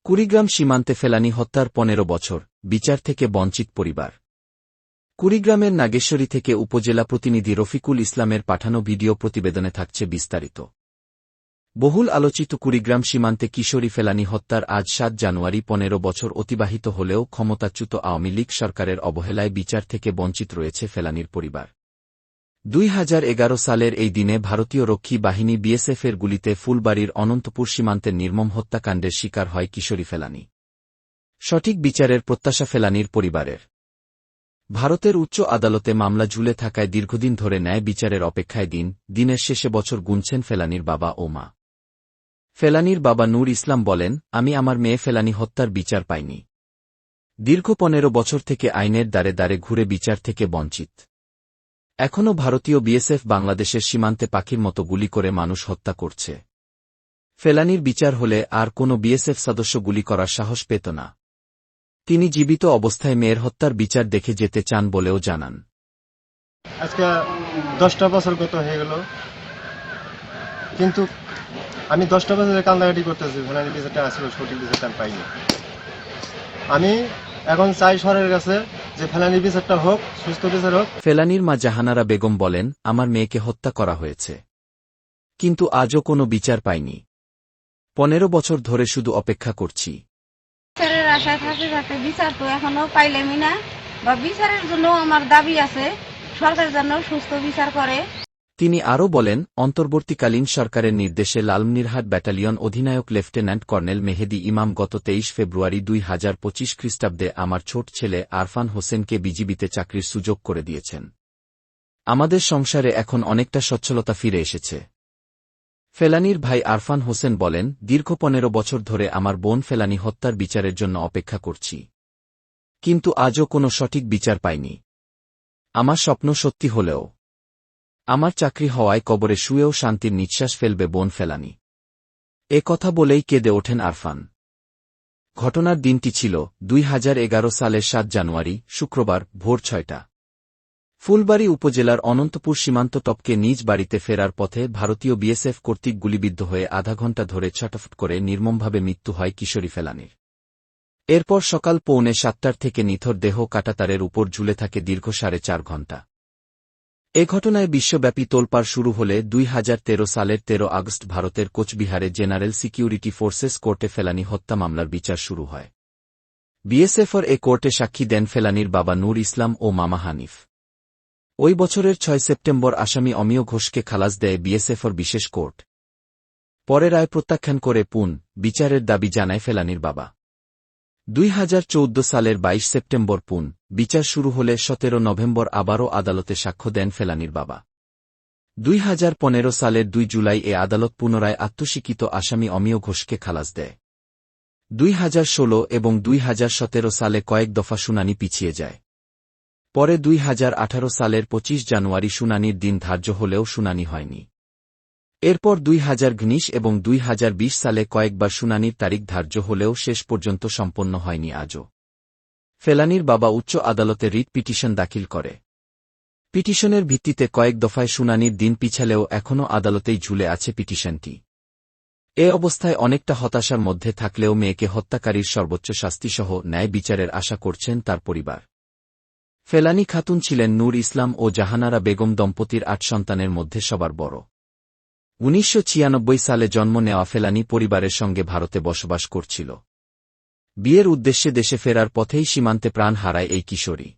কুড়িগ্রাম সীমান্তে ফেলানী হত্যার ১৫ বছর, বিচার থেকে বঞ্চিত পরিবার। কুড়িগ্রামের নাগেশ্বরী থেকে উপজেলা প্রতিনিধি রফিকুল ইসলামের পাঠানো ভিডিও প্রতিবেদনে থাকছে বিস্তারিত। বহুল আলোচিত কুড়িগ্রাম সীমান্তে কিশোরী ফেলানী হত্যার আজ ৭ জানুয়ারি ১৫ বছর অতিবাহিত হলেও ক্ষমতাচ্যুত আওয়ামী লীগ সরকারের অবহেলায় বিচার থেকে বঞ্চিত রয়েছে ফেলানীর পরিবার। ২০১১ সালের এই দিনে ভারতীয় রক্ষী বাহিনী বিএসএফের গুলিতে ফুলবাড়ীর অনন্তপুর সীমান্তের নির্মম হত্যাকাণ্ডের শিকার হয় কিশোরী ফেলানী। সঠিক বিচারের প্রত্যাশা ফেলানীর পরিবারের। ভারতের উচ্চ আদালতে মামলা ঝুলে থাকায় দীর্ঘদিন ধরে ন্যায় বিচারের অপেক্ষায় দিনের শেষে বছর গুনছেন ফেলানীর বাবা ও মা। ফেলানীর বাবা নূর ইসলাম বলেন, আমি আমার মেয়ে ফেলানী হত্যার বিচার পাইনি। দীর্ঘ ১৫ বছর থেকে আইনের দ্বারে দ্বারে ঘুরে বিচার থেকে বঞ্চিত। এখনও ভারতীয় বিএসএফ বাংলাদেশের সীমান্তে পাখির মতো গুলি করে মানুষ হত্যা করছে। ফেলানীর বিচার হলে আর কোনো বিএসএফ সদস্য গুলি করার সাহস পেত না। তিনি জীবিত অবস্থায় মেয়ের হত্যার বিচার দেখে যেতে চান বলেও জানান। আজকে 10টা বছর গত হয়ে গেল, কিন্তু আমি 10টা বছরের কান্দাকাটি করতেছি, ফেলানীর বিচারটা আসলে সঠিক বিচারটা পাইনি। আমি এখন চাই সরকারের কাছে যে ফেলানীর বিচারটা হোক, সুস্থ বিচার হোক। ফেলানীর মা জাহানারা বেগম বলেন, আমার মেয়েকে হত্যা করা হয়েছে, কিন্তু আজও কোনো বিচার পাইনি। ১৫ বছর ধরে শুধু অপেক্ষা করছি। বিচারের আশায় থাকতে থাকতে বিচার তো এখনো পাইলামই না, বা বিচারের জন্য আমার দাবি আছে সরকার যেন সুস্থ বিচার করে। তিনি আরও বলেন, অন্তর্বর্তীকালীন সরকারের নির্দেশে লালমনিরহাট ব্যাটালিয়ন অধিনায়ক লেফটেন্যান্ট কর্নেল মেহেদী ইমাম গত ২৩ ফেব্রুয়ারি ২০২৫ খ্রিস্টাব্দে আমার ছোট ছেলে আরফান হোসেনকে বিজিবিতে চাকরির সুযোগ করে দিয়েছেন। আমাদের সংসারে এখন অনেকটা সচ্ছলতা ফিরে এসেছে। ফেলানীর ভাই আরফান হোসেন বলেন, দীর্ঘ ১৫ বছর ধরে আমার বোন ফেলানী হত্যার বিচারের জন্য অপেক্ষা করছি, কিন্তু আজও কোনো সঠিক বিচার পাইনি। আমার স্বপ্ন সত্যি হলেও আমার চাকরি হওয়ায় কবরে শুয়েও শান্তির নিঃশ্বাস ফেলবে বোন ফেলানী। এ কথা বলেই কেঁদে ওঠেন আরফান। ঘটনার দিনটি ছিল ২০১১ সালের ৭ জানুয়ারি, শুক্রবার, ভোর ৬টা। ফুলবাড়ী উপজেলার অনন্তপুর সীমান্ত টপকে নিজ বাড়িতে ফেরার পথে ভারতীয় বিএসএফ কর্তৃক গুলিবিদ্ধ হয়ে আধা ঘণ্টা ধরে ছটফট করে নির্মমভাবে মৃত্যু হয় কিশোরী ফেলানীর। এরপর সকাল 6:45 থেকে নিথর দেহ কাঁটাতারের উপর ঝুলে থাকে দীর্ঘ ৪.৫ ঘণ্টা। এ ঘটনায় বিশ্বব্যাপী তোলপাড় শুরু হলে ২০১৩ সালের ১৩ আগস্ট ভারতের কোচবিহারে জেনারেল সিকিউরিটি ফোর্সেস কোর্টে ফেলানী হত্যা মামলার বিচার শুরু হয়। বিএসএফর এ কোর্টে সাক্ষী দেন ফেলানীর বাবা নূর ইসলাম ও মামা হানিফ। ওই বছরের ৬ সেপ্টেম্বর আসামি অমিয় ঘোষকে খালাস দেয় বিএসএফর বিশেষ কোর্ট। পরে রায় প্রত্যাখ্যান করে বিচারের দাবি জানায় ফেলানীর বাবা। ২০১৪ সালের ২২ সেপ্টেম্বর বিচার শুরু হলে ১৭ নভেম্বর আবারও আদালতে সাক্ষ্য দেন ফেলানীর বাবা। ২০১৫ সালের ২ জুলাই এ আদালত পুনরায় আত্মস্বীকৃত আসামি অমিয় ঘোষকে খালাস দেয়। ২০১৬ এবং ২০১৭ সালে কয়েক দফা শুনানি পিছিয়ে যায়। পরে ২০১৮ সালের ২৫ জানুয়ারি শুনানির দিন ধার্য হলেও শুনানি হয়নি। এরপর ২০১৯ এবং ২০২০ সালে কয়েকবার শুনানির তারিখ ধার্য হলেও শেষ পর্যন্ত সম্পন্ন হয়নি আজও। ফেলানীর বাবা উচ্চ আদালতে রিট পিটিশন দাখিল করে। পিটিশনের ভিত্তিতে কয়েক দফায় শুনানির দিন পিছালেও এখনও আদালতেই ঝুলে আছে পিটিশনটি। এ অবস্থায় অনেকটা হতাশার মধ্যে থাকলেও মেয়েকে হত্যাকারীর সর্বোচ্চ শাস্তিসহ ন্যায় বিচারের আশা করছেন তার পরিবার। ফেলানী খাতুন ছিলেন নূর ইসলাম ও জাহানারা বেগম দম্পতির ৮ সন্তানের মধ্যে সবার বড়। ১৯৯৬ সালে জন্ম নেওয়া ফেলানী পরিবারের সঙ্গে ভারতে বসবাস করছিল। বিয়ের উদ্দেশ্যে দেশে ফেরার পথেই সীমান্তে প্রাণ হারায় এই কিশোরী।